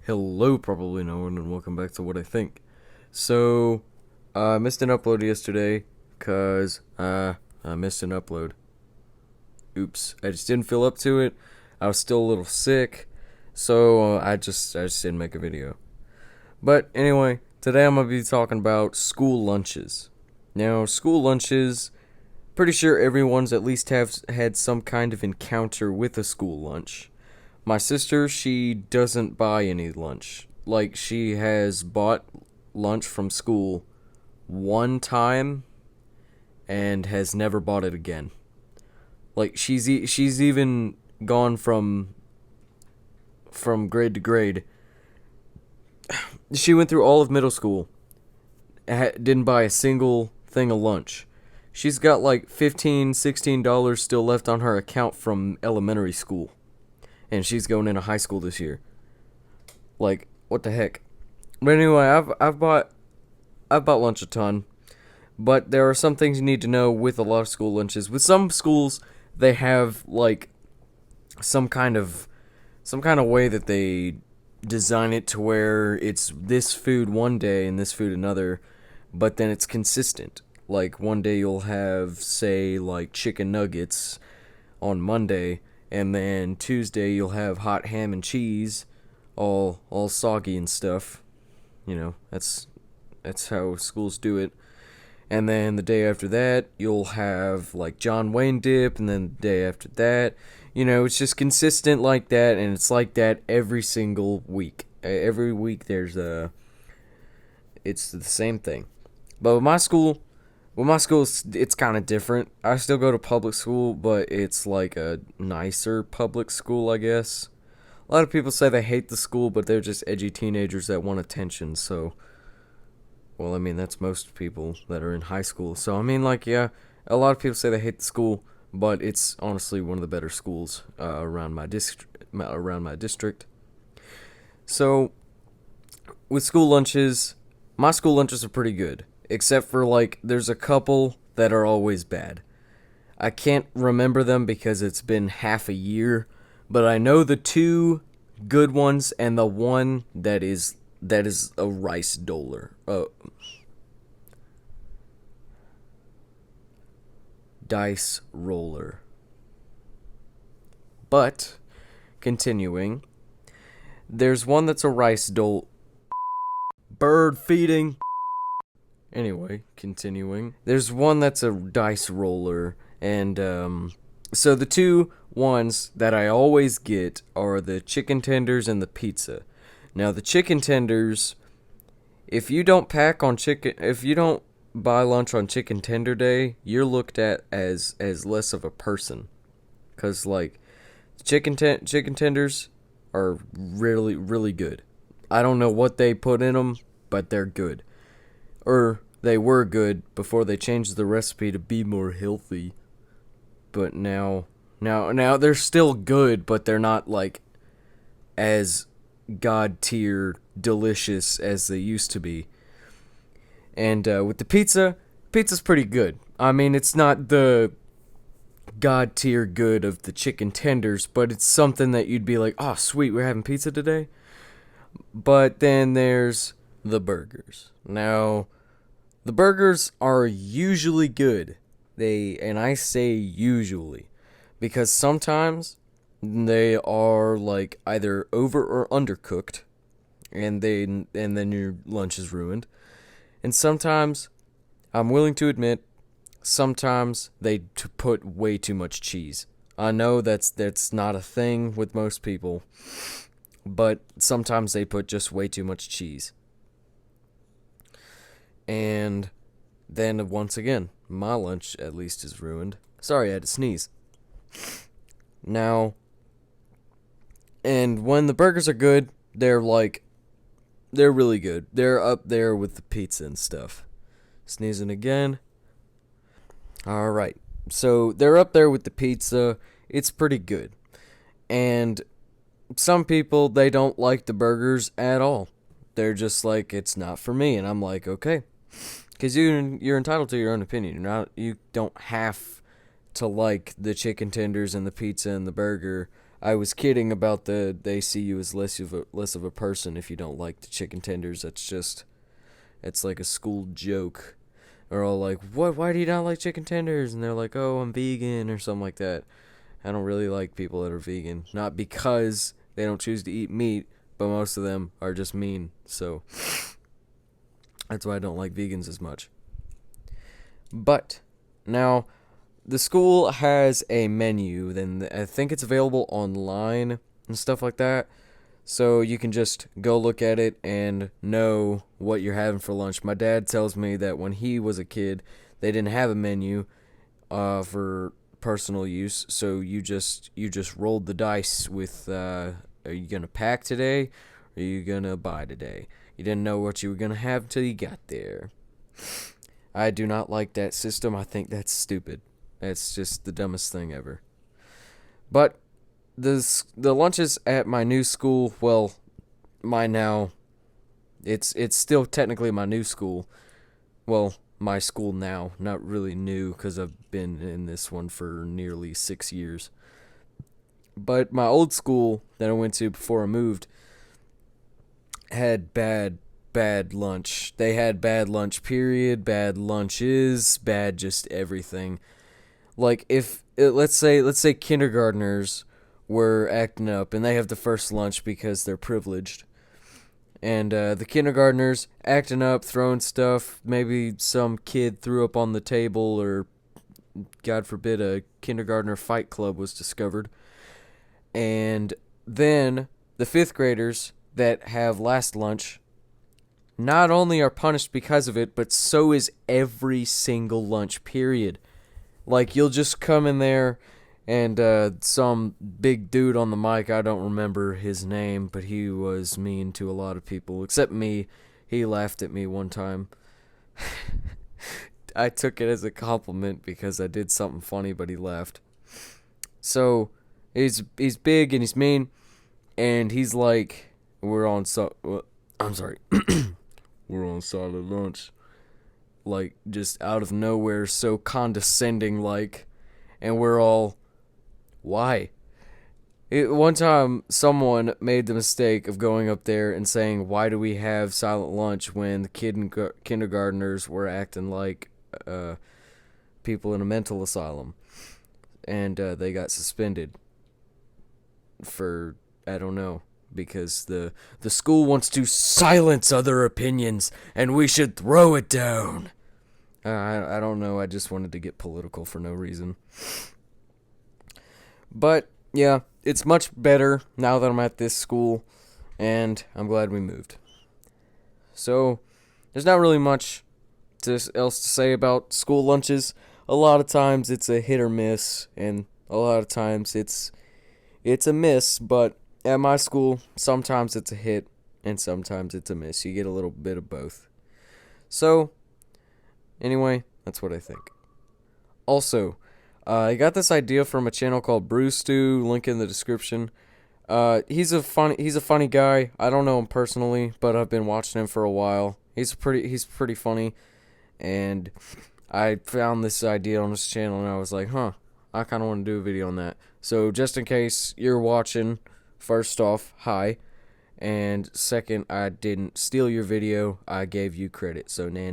Hello, probably no one, and welcome back to What I Think. So, I missed an upload yesterday, because I missed an upload. Oops, I just didn't feel up to it. I was still a little sick, so I just didn't make a video. But anyway, today I'm going to be talking about school lunches. Now, school lunches, pretty sure everyone's at least have had some kind of encounter with a school lunch. My sister, she doesn't buy any lunch. Like, she has bought lunch from school one time and has never bought it again. Like, she's even gone from grade to grade. She went through all of middle school, didn't buy a single thing of lunch. She's got like $15, $16 still left on her account from elementary school, and she's going into high school this year. Like, what the heck? But anyway, I've bought lunch a ton, but there are some things you need to know with a lot of school lunches. With some schools, they have like some kind of way that they design it to where it's this food one day and this food another, but then it's consistent. Like one day you'll have, say, like chicken nuggets on Monday, and then Tuesday you'll have hot ham and cheese, all soggy and stuff. That's how schools do it. And then the day after that, you'll have like John Wayne dip, and then the day after that, it's just consistent like that, and it's like that every single week. Every week it's the same thing. But with my school, it's kind of different. I still go to public school, but it's like a nicer public school, I guess. A lot of people say they hate the school, but they're just edgy teenagers that want attention. So, well, I mean, that's most people that are in high school. So, I mean, like, yeah, a lot of people say they hate the school, but it's honestly one of the better schools around my district. So, with school lunches, my school lunches are pretty good, except for like there's a couple that are always bad. I can't remember them because it's been half a year, but I know the two good ones and the one that is a rice dollar. Dice roller. But continuing, there's one that's a rice dole. Bird feeding. Anyway, continuing. There's one that's a dice roller, and so the two ones that I always get are the chicken tenders and the pizza. Now the chicken tenders, if you don't buy lunch on chicken tender day, you're looked at as less of a person, cuz like chicken tenders are really really good. I don't know what they put in them, but they're good. Or they were good before they changed the recipe to be more healthy. But now they're still good, but they're not like as god tier delicious as they used to be. And with the pizza's pretty good. I mean, it's not the god tier good of the chicken tenders, but it's something that you'd be like, oh, sweet, we're having pizza today. But then there's the burgers. Now, the burgers are usually good. And I say usually, because sometimes they are like either over or undercooked, and then your lunch is ruined. And sometimes, I'm willing to admit, sometimes they put way too much cheese. I know that's not a thing with most people, but sometimes they put just way too much cheese. And then once again, my lunch at least is ruined. Sorry, I had to sneeze. Now, and when the burgers are good, they're really good. They're up there with the pizza and stuff. Sneezing again. All right. So, they're up there with the pizza. It's pretty good. And some people, they don't like the burgers at all. They're just like, it's not for me, and I'm like, okay. Because you're entitled to your own opinion. You don't have to like the chicken tenders and the pizza and the burger. I was kidding about they see you as less of a person if you don't like the chicken tenders. It's like a school joke. They're all like, "What? Why do you not like chicken tenders?" And they're like, "Oh, I'm vegan," or something like that. I don't really like people that are vegan. Not because they don't choose to eat meat, but most of them are just mean. So that's why I don't like vegans as much. But now the school has a menu, then I think it's available online and stuff like that. So you can just go look at it and know what you're having for lunch. My dad tells me that when he was a kid, they didn't have a menu for personal use, so you just rolled the dice with are you gonna pack today or are you gonna buy today? You didn't know what you were gonna have until you got there. I do not like that system. I think that's stupid. That's just the dumbest thing ever. But the lunches at my new school, well, my now, it's still technically my new school. Well, my school now, not really new because I've been in this one for nearly 6 years. But my old school that I went to before I moved had bad lunch. They had bad lunch period, bad lunches, bad just everything. Like if let's say kindergartners were acting up and they have the first lunch because they're privileged. And the kindergartners acting up, throwing stuff. Maybe some kid threw up on the table, or God forbid, a kindergartner fight club was discovered. And then the fifth graders that have last lunch not only are punished because of it, but so is every single lunch period. Like, you'll just come in there and some big dude on the mic, I don't remember his name, but he was mean to a lot of people, except me. He laughed at me one time. I took it as a compliment because I did something funny, but he laughed. So, he's big and he's mean, and he's like, I'm sorry. We're on solid lunch. Like, just out of nowhere, so condescending, like, and we're all, why? One time, someone made the mistake of going up there and saying, "Why do we have silent lunch?" when the kindergartners were acting like people in a mental asylum, and they got suspended for, I don't know, because the school wants to silence other opinions, and we should throw it down. I don't know. I just wanted to get political for no reason. But yeah, it's much better now that I'm at this school, and I'm glad we moved. So there's not really much else to say about school lunches. A lot of times it's a hit or miss, and a lot of times it's a miss. But at my school, sometimes it's a hit, and sometimes it's a miss. You get a little bit of both. So anyway, that's what I think. Also, I got this idea from a channel called Brew Stew. Link in the description. He's a funny guy. I don't know him personally, but I've been watching him for a while. He's pretty funny, and I found this idea on his channel, and I was like, huh, I kind of want to do a video on that. So just in case you're watching, first off, hi, and second, I didn't steal your video. I gave you credit. So nah.